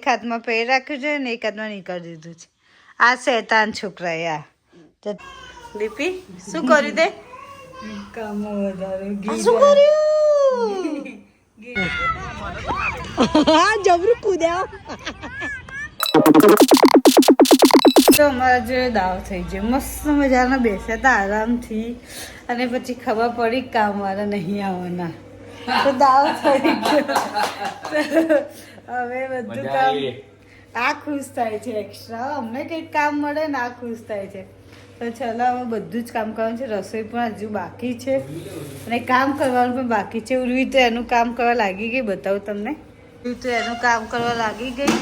એક હાથમાં પહેરી રાખ્યું છે ને એક હાથમાં નીકળી દીધું છે. આ શેતાન છોકરાએ આ દીપી શું કર્યું તે કામ વધારે શું કર્યું જબરું કૂદ્યા તો અમારા જોડે દાવ થઈ ગયો મસ્ત મજાના બેસ્યા હતા આરામથી અને પછી ખબર પડી કામવાળા નહીં આવવાના તો દાવ થઈ ગયો હવે બધું કામ આ ખુશ થાય છે એક્સ્ટ્રા અમને કંઈક કામ મળે ને આ ખુશ થાય છે તો ચાલો હવે બધું જ કામ કરવાનું છે રસોઈ પણ હજુ બાકી છે અને કામ કરવાનું પણ બાકી છે ઉર્વી તો એનું કામ કરવા લાગી ગઈ બતાવું તમને ઉર્વી તો એનું કામ કરવા લાગી ગઈ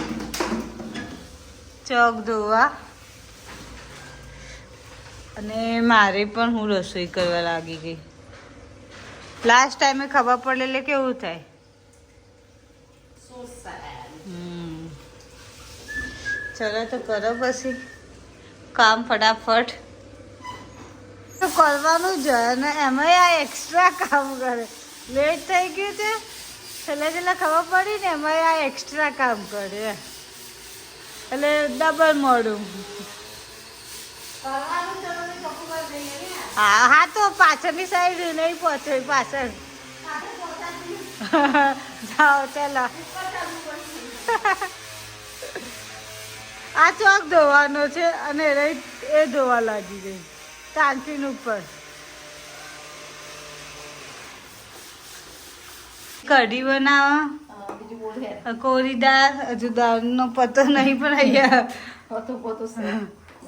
ચોક ધોવા અને મારે પણ હું રસોઈ કરવા લાગી ગઈ લાસ્ટ ટાઈમે ખબર પડે એટલે કેવું થાય ચલો તો કરો પછી કામ ફટાફટ તો કરવાનું જ અને એમાં આ એક્સ્ટ્રા કામ કરે લેટ થઈ ગયું છે છેલ્લે ખબર પડી ને એમાં આ એક્સ્ટ્રા કામ કરે એટલે ડબલ મોડું હા તો પાછળની સાઈડ નહીં પહોંચે પાછળ જાઓ ચાલો આ ચોક ધોવાનો છે અને એ ધોવા લાગી ગઈ ટાંકીન ઉપર કઢી બનાવો કોરી દાળ હજુ દાળનો પતો નહીં પણ અહીંયા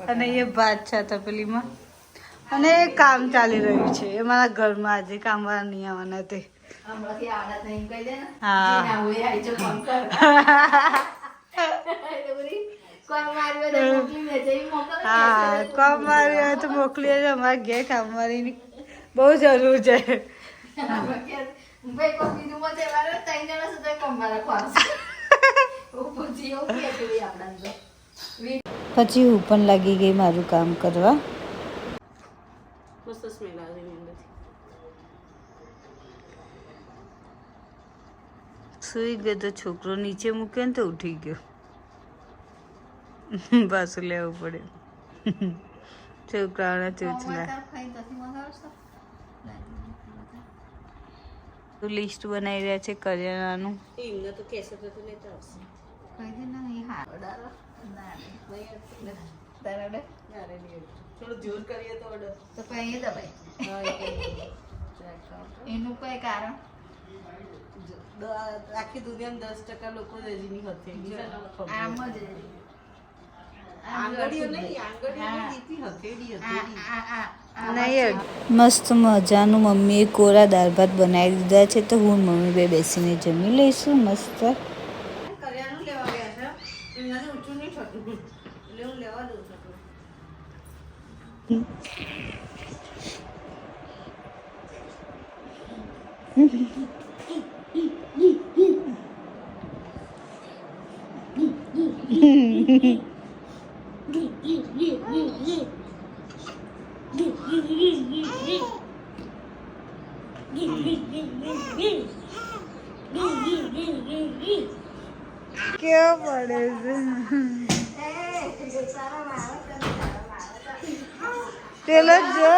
અને એ ભાત છે તપેલીમાં અને કામ ચાલી રહ્યું છે એ મારા ઘરમાં આજે કામવાળા નહીં આવવાના તે હા કોમ મારી હોય તો મોકલી અમારા ઘેર કામવાળીની બહુ જરૂર છે પછી હું પણ લાગી ગઈ મારું કામ કરવા સુઈ ગયો તો છોકરો નીચે મૂક્યો ને તો ઉઠી ગયો પાછું લેવું પડે છોકરાઓના ચોચલા લિસ્ટ બનાવી રહ્યા છે કરિયાણાનું એનું કઈ કારણ આખી દુનિયામાં 10% લોકો રજીની હથેળી આમ જ મસ્ત મજાનું મમ્મીએ કોરા દાળ ભાત બનાવી દીધા છે તો હું મમ્મી બે બેસીને જમી લઈશું મસ્ત કરિયાણું લેવા ગયા છે એનાથી ઊંચું નહીં થતું એટલે હું લેવા દઉં છું કેવો પડે છે પેલો જો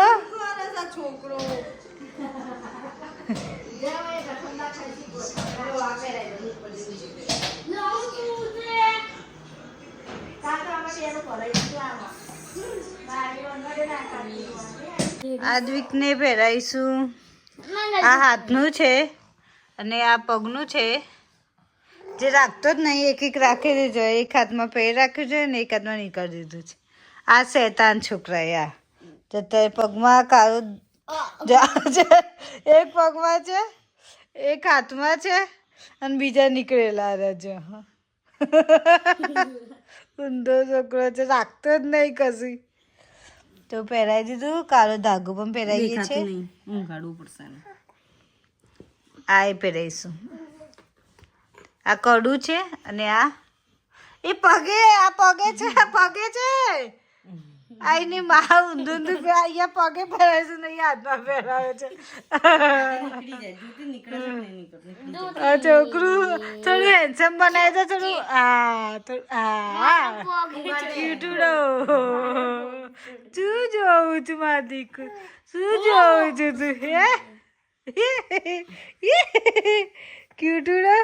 છોકરો આદ્વિકને પહેરાઈશું આ હાથનું છે અને આ પગનું છે જે રાખતો જ નહીં એક એક રાખી દીધો એક હાથમાં પહેરી રાખ્યું છે ને એક હાથમાં નીકળી દીધું છે આ શેતાન છોકરાએ આ તો પગમાં કાળું છે એક પગમાં છે એક હાથમાં છે અને બીજા નીકળેલા રજો ઊંધો છોકરો છે રાખતો જ નહીં કશું તો પહેરાવી દીધું કાળો ધાગો પણ પહેરાવીએ છે આ એ પહેરાવીશું આ કડું છે અને આ એ પગે છે આઈની માં ઊંધું અહીંયા પગે પહેરાવે છે નહીં હાથમાં પહેરાવે છે આ છોકરું થોડું હેન્ડસમ બનાવે છે થોડું ક્યુટુડો શું જોઉં છું મારા દીકુ શું જોઉં છું તું હે ક્યુટુડો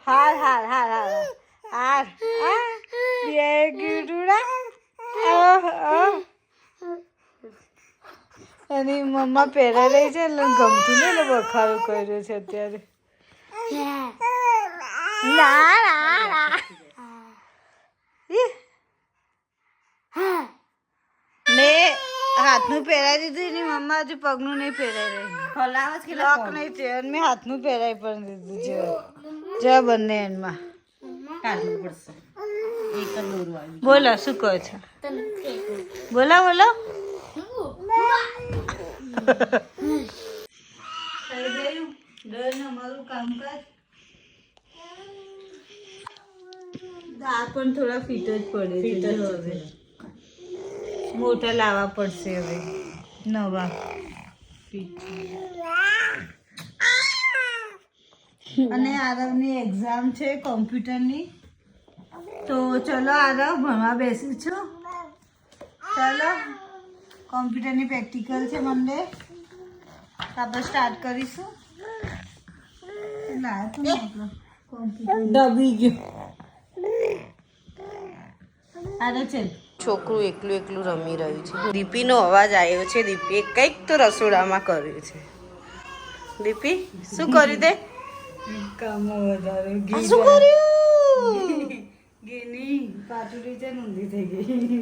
હાર હાર હાર હાર હાર બે ક્યુટુડા એની મમ્મા પહેરા રહી છે એટલે ગમતું નહીં એટલે બખારો કર્યો છે અત્યારે ના ના ના મેં હાથનું પહેરાવી દીધું એની મમ્મા હજુ પગનું નહીં પહેરાવી રહી લોક નહીં છે અને મેં હાથનું પહેરાવી પણ દીધું છે જો બંને એનમાં બોલો શું કહો છો બોલો બોલો અમારું કામકાજ આ પણ થોડા ફીટ જ પડે છે હવે મોટા લાવવા પડશે હવે નવા અને આરવની એક્ઝામ છે કોમ્પ્યુટરની તો ચલો આરવ ભણવા બેસું છું ચલો કોમ્પ્યુટરની પ્રેક્ટિકલ છે મંડે આપણે સ્ટાર્ટ કરીશું દબી ગયું આરે ચલ છોકરું એકલું એકલું રમી રહ્યું છે દીપીનો અવાજ આવ્યો છે દીપીએ કંઈક તો રસોડામાં કર્યું છે દીપી શું કર્યું તે કામ વધારે શું કર્યું ગીની પાટુડી છે ઊંધી થઈ ગઈ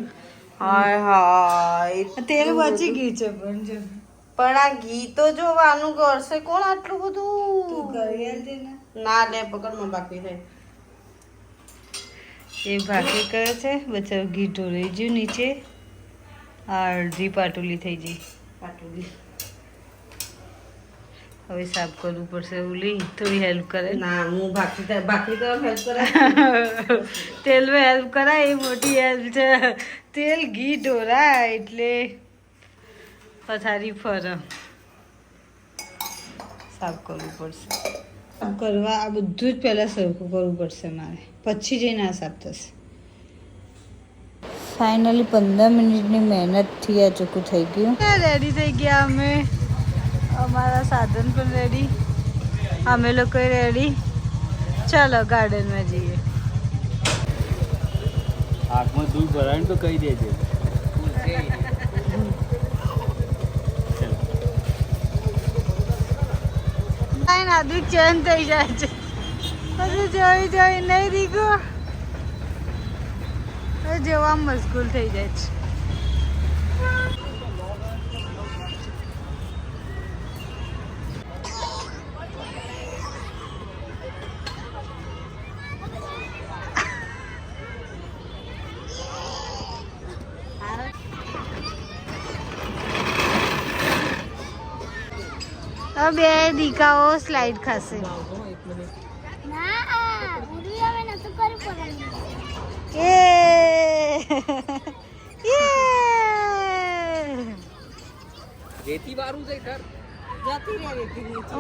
હાય હાય તેલ બચી ગયું છે પણ જો પણ આ ઘી તો જોવાનું કરશે કોણ આટલું તું બધું કરી આલજે ને ના લે પકડમાં બાકી થાય એ ભાખરી કરે છે બચાવ ઘી ઢોરાઈ ગયું નીચે અડધી પાટુલી થઈ ગઈ પાટુડી હવે સાફ કરવું પડશે ઓલી થોડી હેલ્પ કરે ના હું ભાખરી તો હેલ્પ કરે તેલમાં હેલ્પ કરાય એ મોટી હેલ્પ છે તેલ ઘી ઢોરાય એટલે પથારી ફર સાફ કરવું પડશે સાફ કરવા આ બધું જ પહેલાં સરખું કરવું પડશે મારે પછી જઈને આ સાફ થશે ફાઇનલી 15 મિનિટની મહેનતથી આ ચોખ્ખું થઈ ગયું રેડી થઈ ગયા અમે અમારા સાધન પણ રેડી અમે લોકો રેડી ચાલો ગાર્ડનમાં જઈએ આંખમાં દૂધ ભરાય તો કહી દેજે નાદિક ચેન્જ થઈ જાય છે પછી જોઈ જોઈ નહીં દીકો જોવા મશગુલ થઈ જાય છે બે દીકાઓ સ્લાઇડ ખાશે રેતી વાળું છે ઘર જતી રહે રેતી નીચે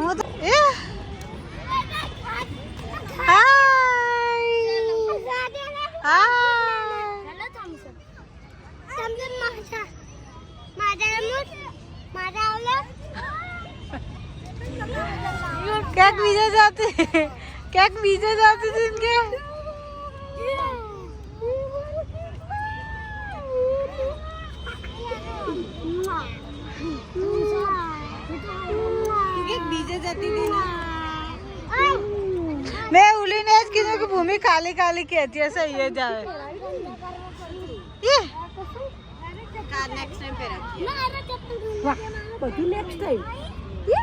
ક્યાંક બીજા જાતે ક્યાંક બીજા જાતે કે બીજે જતી હતી ને मैं उली ने आज किसी की भूमि खाली खाली कहती है सही है जावे ये नेक्स्ट टाइम पे रखिए वाह बड़ी नेक्स्ट टाइम ये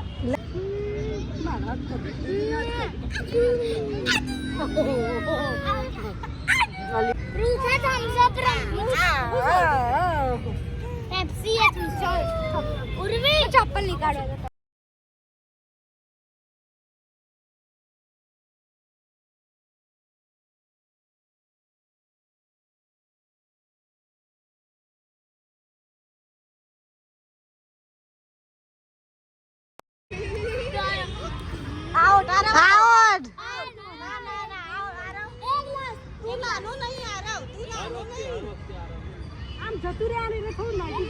चप्पल निकालो નાનો નહીં આરવ તું નાનો નહીં આમ જતું રહેવાનું એટલે થોડું નજીક